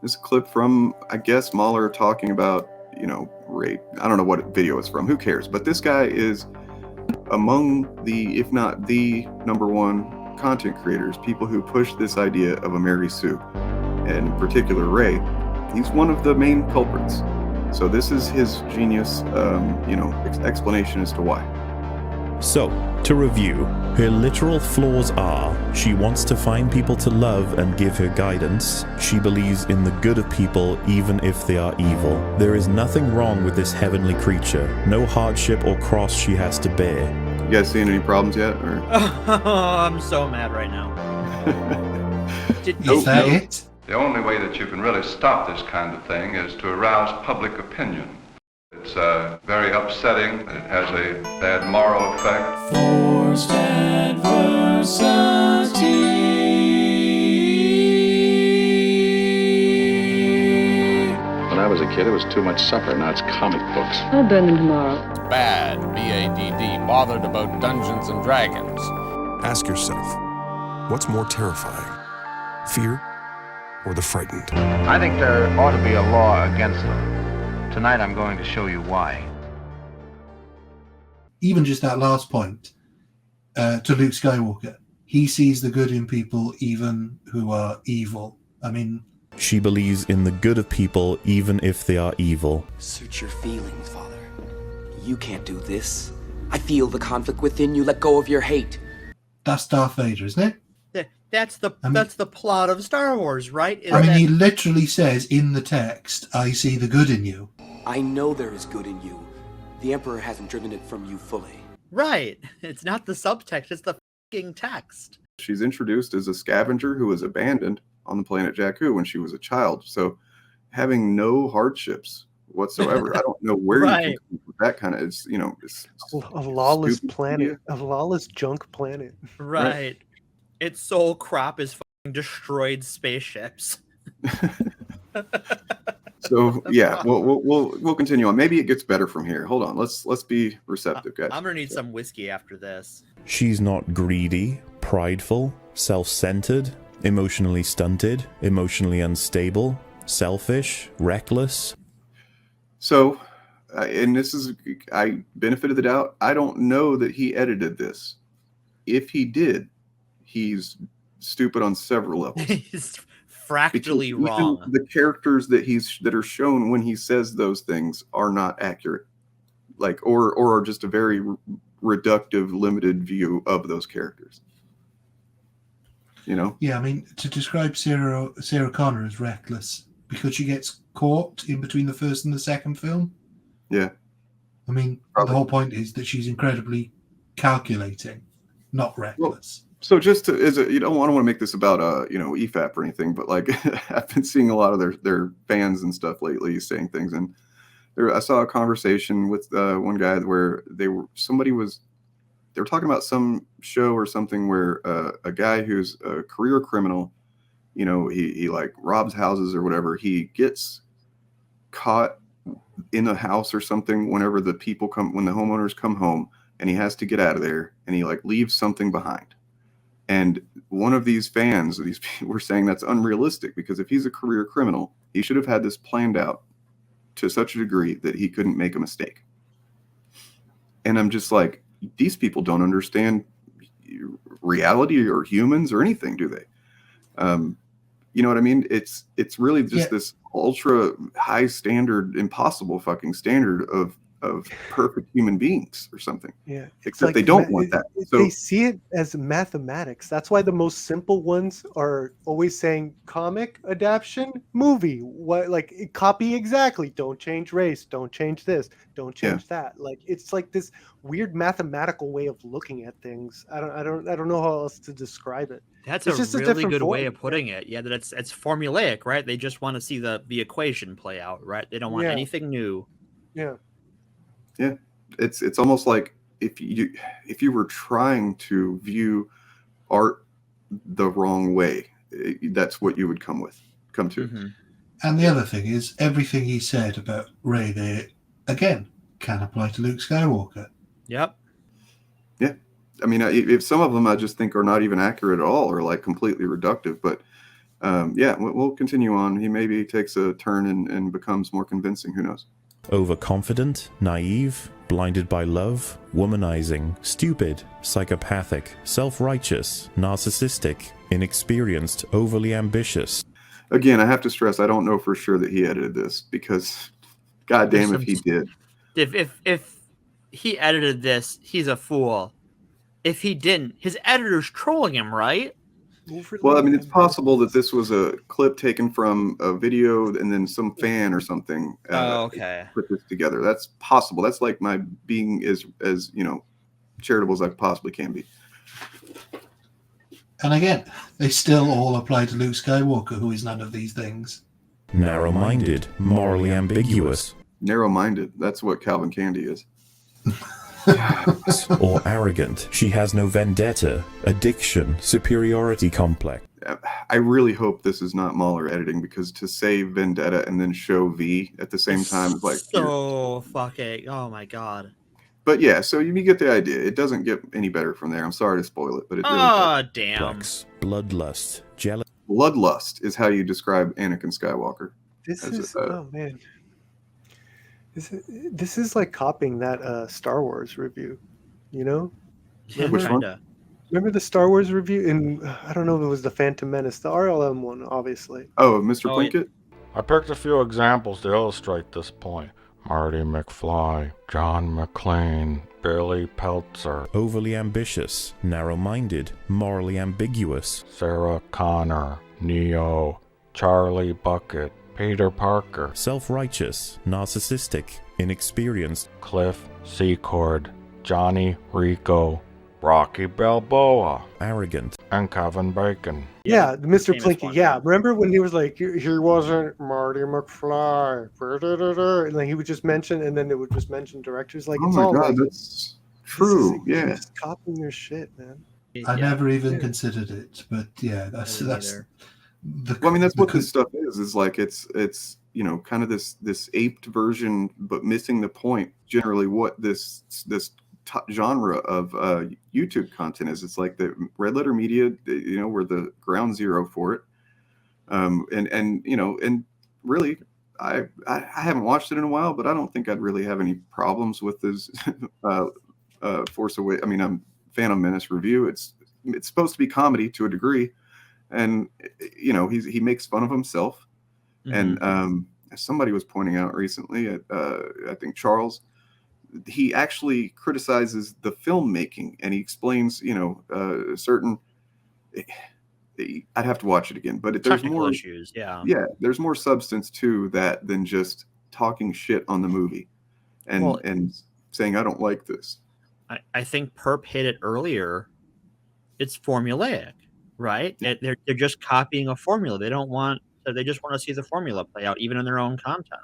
This is a clip from, I guess, Mauler talking about, rape. I don't know what video it's from. Who cares? But this guy is among the, if not the number one content creators, people who push this idea of a Mary Sue, and in particular Ray. He's one of the main culprits. So this is his genius, explanation as to why. So, to review, her literal flaws are: she wants to find people to love and give her guidance. She believes in the good of people even if they are evil. There is nothing wrong with this heavenly creature. No hardship or cross she has to bear. You guys seeing any problems yet? Or? I'm so mad right now. Is that it? The only way that you can really stop this kind of thing is to arouse public opinion. It's very upsetting. It has a bad moral effect. Forced adversity. When I was a kid, it was too much supper. Now it's comic books. I'll burn them tomorrow. Bad, B-A-D-D, bothered about Dungeons and Dragons. Ask yourself, what's more terrifying? Fear or the frightened? I think there ought to be a law against them. Tonight I'm going to show you why. Even just that last point, to Luke Skywalker, he sees the good in people even who are evil. I mean... She believes in the good of people even if they are evil. Search your feelings, Father. You can't do this. I feel the conflict within you. Let go of your hate. That's Darth Vader, isn't it? That's the plot of Star Wars, right? He literally says in the text, I see the good in you. I know there is good in you. The Emperor hasn't driven it from you fully. Right. It's not the subtext, it's the fucking text. She's introduced as a scavenger who was abandoned on the planet Jakku when she was a child. So having no hardships whatsoever. I don't know where you can come with that kind of, it's a lawless planet, a lawless junk planet. Right. Its sole crop is fucking destroyed spaceships. So yeah, we'll continue on. Maybe it gets better from here. Hold on, let's be receptive, guys. I'm gonna need some whiskey after this. She's not greedy, prideful, self-centered, emotionally stunted, emotionally unstable, selfish, reckless. So, and this is, I benefit of the doubt. I don't know that he edited this. If he did, he's stupid on several levels. He's fractally wrong. The characters that are shown when he says those things are not accurate, or are just a very reductive, limited view of those characters. Yeah, I mean, to describe Sarah Connor as reckless because she gets caught in between the first and the second film. Yeah, I mean, the whole point is that she's incredibly calculating, not reckless. Well, so just to, I don't want to make this about EFAP or anything, but I've been seeing a lot of their fans and stuff lately saying things, and I saw a conversation with one guy where they were talking about some show or something where a guy who's a career criminal, he robs houses or whatever, he gets caught in a house or something when the homeowners come home, and he has to get out of there, and he leaves something behind. And one of these fans, these people were saying that's unrealistic because if he's a career criminal, he should have had this planned out to such a degree that he couldn't make a mistake. And I'm just like, these people don't understand reality or humans or anything, do they? You know what I mean? It's really just this ultra high standard, impossible fucking standard of perfect human beings or something. Yeah. Except they don't want that. So they see it as mathematics. That's why the most simple ones are always saying comic adaptation, movie. What copy exactly. Don't change race. Don't change this. Don't change that. It's this weird mathematical way of looking at things. I don't know how else to describe it. That's just a really good way of putting it. Yeah, that it's formulaic, right? They just want to see the equation play out, right? They don't want anything new. Yeah. Yeah, it's almost like if you were trying to view art the wrong way, that's what you would come to. Mm-hmm. And the other thing is, everything he said about Ray there, again, can apply to Luke Skywalker. Yep. Yeah. I mean, if some of them I just think are not even accurate at all or completely reductive, but Yeah, we'll continue on. He maybe takes a turn and becomes more convincing. Who knows? Overconfident, naive, blinded by love, womanizing, stupid, psychopathic, self-righteous, narcissistic, inexperienced, overly ambitious. Again, I have to stress, I don't know for sure that he edited this, because goddamn if he did. If he edited this, he's a fool. If he didn't, his editor's trolling him, right? Well, I mean, it's possible that this was a clip taken from a video and then some fan or something okay. put this together. That's possible. That's like my being as charitable as I possibly can be. And again, they still all apply to Luke Skywalker, who is none of these things. Narrow-minded, morally ambiguous. Narrow-minded. That's what Calvin Candy is. Or arrogant. She has no vendetta, addiction, superiority complex. I really hope this is not Mauler editing, because to say vendetta and then show V at the same time is like so fucking. Oh my god. But yeah, so you get the idea. It doesn't get any better from there. I'm sorry to spoil it, but it really does. Damn. Bloodlust, jealous. Bloodlust is how you describe Anakin Skywalker. This is oh man. This is like copying that Star Wars review, you know? Which one? Remember the Star Wars review? And I don't know if it was the Phantom Menace, the RLM one, obviously. Oh, Mr. Plinkett? I picked a few examples to illustrate this point. Marty McFly, John McClane, Billy Peltzer. Overly ambitious, narrow-minded, morally ambiguous. Sarah Connor, Neo, Charlie Bucket, Peter Parker. Self-righteous, narcissistic, inexperienced. Cliff Secord, Johnny Rico, Rocky Balboa. Arrogant. And Kevin Bacon. Yeah, Mr. Plinkett. Yeah, remember when he was like, he wasn't Marty McFly. And then he would just mention, and then it would just mention directors. Like, oh it's my all God, like, that's true. You're Yeah. just copying your shit, man. I never even considered it, but yeah, that's well, I mean, that's what this stuff is like it's kind of this aped version, but missing the point. Generally, what this genre of YouTube content is. It's like the Red Letter Media, we're the ground zero for it. And really, I haven't watched it in a while, but I don't think I'd really have any problems with this Force Away. I mean, Phantom Menace review. It's supposed to be comedy to a degree. And he makes fun of himself, and somebody was pointing out recently, I think Charles, he actually criticizes the filmmaking, and he explains, certain. I'd have to watch it again, but there's more issues. Yeah, there's more substance to that than just talking shit on the movie, and saying I don't like this. I think Perp hit it earlier. It's formulaic. Right? They're just copying a formula. They just want to see the formula play out, even in their own content.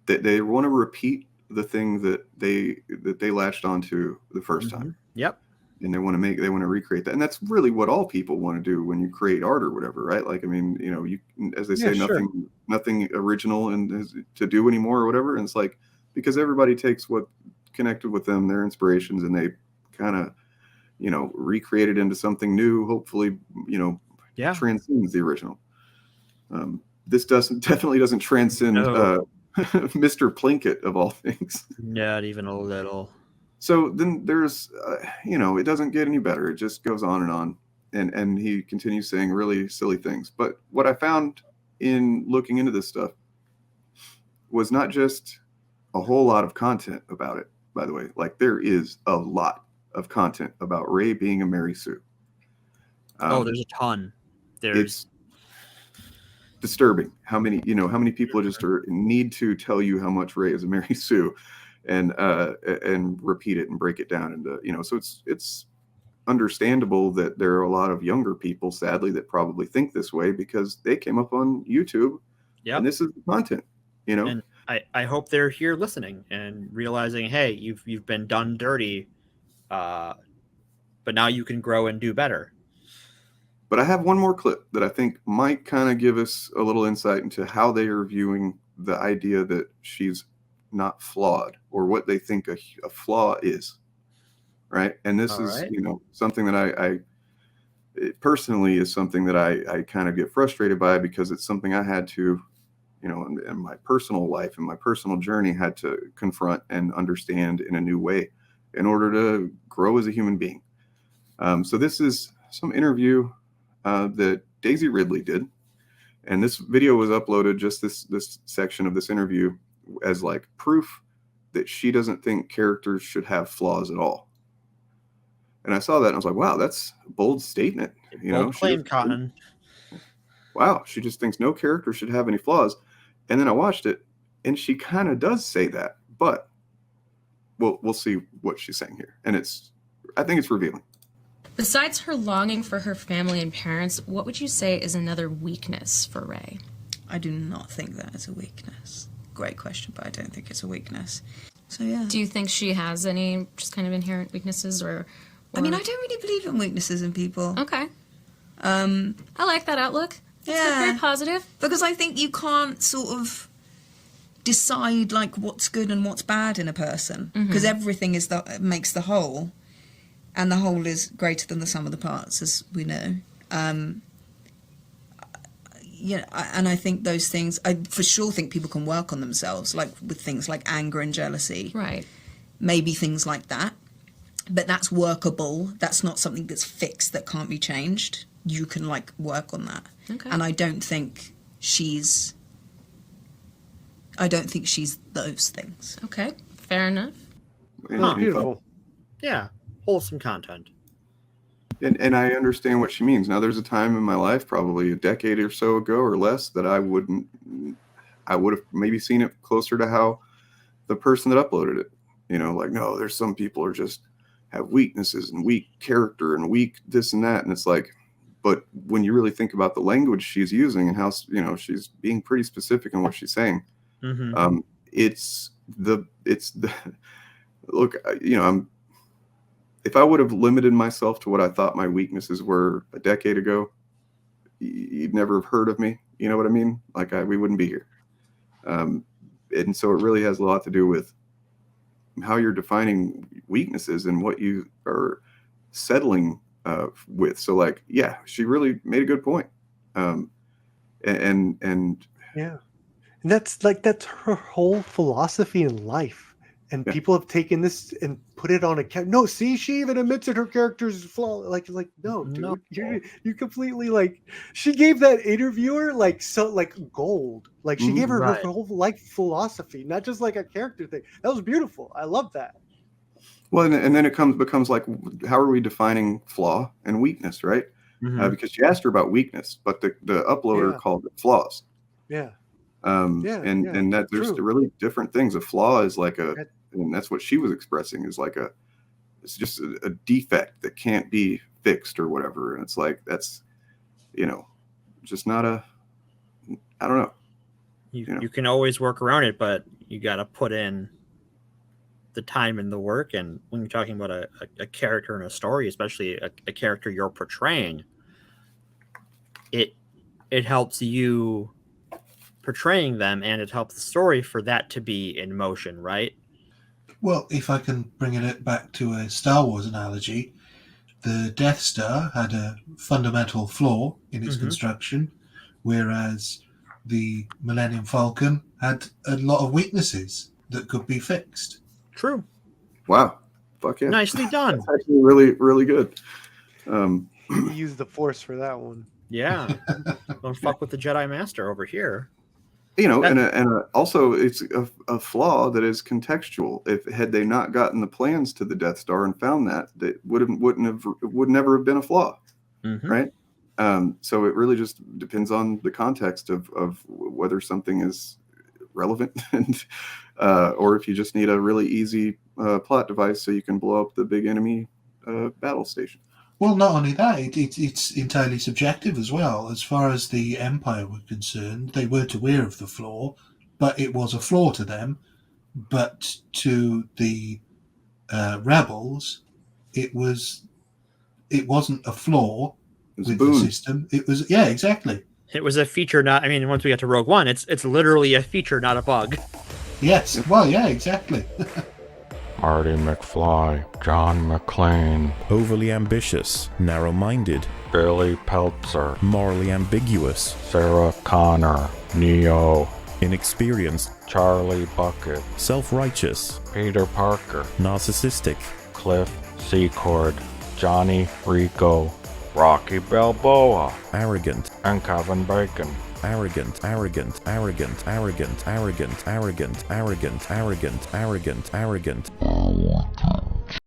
They want to repeat the thing that they latched onto the first time. Yep. And they want to recreate that. And that's really what all people want to do when you create art or whatever, right? Like, I mean, you, as they say, nothing original and to do anymore or whatever. And it's like, because everybody takes what connected with them, their inspirations, and they kind of, recreate it into something new, hopefully, transcends the original. This definitely doesn't transcend Mr. Plinkett of all things. Not even a little. So then there's, it doesn't get any better. It just goes on and on. And he continues saying really silly things. But what I found in looking into this stuff was not just a whole lot of content about it, by the way. Like, there is a lot of content about Rey being a Mary Sue. There's a ton. It's disturbing how many people just need to tell you how much Rey is a Mary Sue, and repeat it and break it down into, so it's understandable that there are a lot of younger people, sadly, that probably think this way because they came up on YouTube. Yeah, and this is the content, And I hope they're here listening and realizing, hey, you've been done dirty. But now you can grow and do better. But I have one more clip that I think might kind of give us a little insight into how they are viewing the idea that she's not flawed, or what they think a flaw is. Right. And this is, something that it personally is something that I kind of get frustrated by, because it's something I had to, you know, in my personal life and my personal journey, had to confront and understand in a new way in order to grow as a human being. So this is some interview that Daisy Ridley did. And this video was uploaded, just this section of this interview, as like proof that she doesn't think characters should have flaws at all. And I saw that and I was like, wow, that's a bold statement. You know, Bold claim, Cotton. Wow, she just thinks no character should have any flaws. And then I watched it, and she kind of does say that, but we'll see what she's saying here. And I think it's revealing. Besides her longing for her family and parents, what would you say is another weakness for Rey? I do not think that is a weakness. Great question, but I don't think it's a weakness. So yeah. Do you think she has any just kind of inherent weaknesses, or... I mean, I don't really believe in weaknesses in people. Okay. I like that outlook. It's very positive. Because I think you can't sort of decide like what's good and what's bad in a person, because everything makes the whole, and the whole is greater than the sum of the parts, as we know. Yeah, and I think those things, I for sure think people can work on themselves, like with things like anger and jealousy. Right. Maybe things like that. But that's workable. That's not something that's fixed, that can't be changed. You can like work on that. Okay. And I don't think she's those things. Okay, fair enough. Beautiful. Yeah, wholesome content. And I understand what she means. Now, there's a time in my life, probably a decade or so ago or less, that I would have maybe seen it closer to how the person that uploaded it, you know, like, no, there's some people are just have weaknesses and weak character and weak this and that. And it's like, but when you really think about the language she's using and how, you know, she's being pretty specific in what she's saying, it's the look, you know, if I would have limited myself to what I thought my weaknesses were a decade ago, you'd never have heard of me. You know what I mean? Like we wouldn't be here. And so it really has a lot to do with how you're defining weaknesses and what you are settling with. So like, yeah, she really made a good point. And yeah, and that's her whole philosophy in life. And people have taken this and put it on a character. No, see, she even admits that her character's flaw. Like no, dude, No. You completely like. She gave that interviewer like gold. Like she gave her her whole life philosophy, not just like a character thing. That was beautiful. I love that. Well, and then it becomes like, how are we defining flaw and weakness, right? Because she asked her about weakness, but the uploader called it flaws. Yeah. And that there's really different things. A flaw is like and that's what she was expressing, is like it's just a defect that can't be fixed or whatever. And it's like, that's, you know, just not I don't know. You can always work around it, but you got to put in the time and the work. And when you're talking about a character in a story, especially a character you're portraying, it helps you portraying them, and it helps the story for that to be in motion, right? Well, if I can bring it back to a Star Wars analogy, the Death Star had a fundamental flaw in its construction, whereas the Millennium Falcon had a lot of weaknesses that could be fixed. True. Wow. Fuck yeah. Nicely done. That's actually really, really good. You used the Force for that one. Yeah. Don't fuck with the Jedi Master over here. You know, and also it's a flaw that is contextual. Had they not gotten the plans to the Death Star and found that would never have been a flaw, right? So it really just depends on the context of whether something is relevant, and or if you just need a really easy plot device so you can blow up the big enemy battle station. Well, not only that, it's entirely subjective as well. As far as the Empire were concerned, they weren't aware of the flaw, but it was a flaw to them. But to the rebels, it wasn't a flaw with the system. It was, yeah, exactly. It was a feature, not. I mean, once we get to Rogue One, it's literally a feature, not a bug. Yes. Well, yeah, exactly. Marty McFly, John McClane, overly ambitious, narrow-minded, Billy Peltzer, morally ambiguous, Sarah Connor, Neo, inexperienced, Charlie Bucket, self-righteous, Peter Parker, narcissistic, Cliff Secord, Johnny Rico, Rocky Balboa, arrogant, and Kevin Bacon. Arrogant, arrogant, arrogant, arrogant, arrogant, arrogant, arrogant, arrogant, arrogant, arrogant.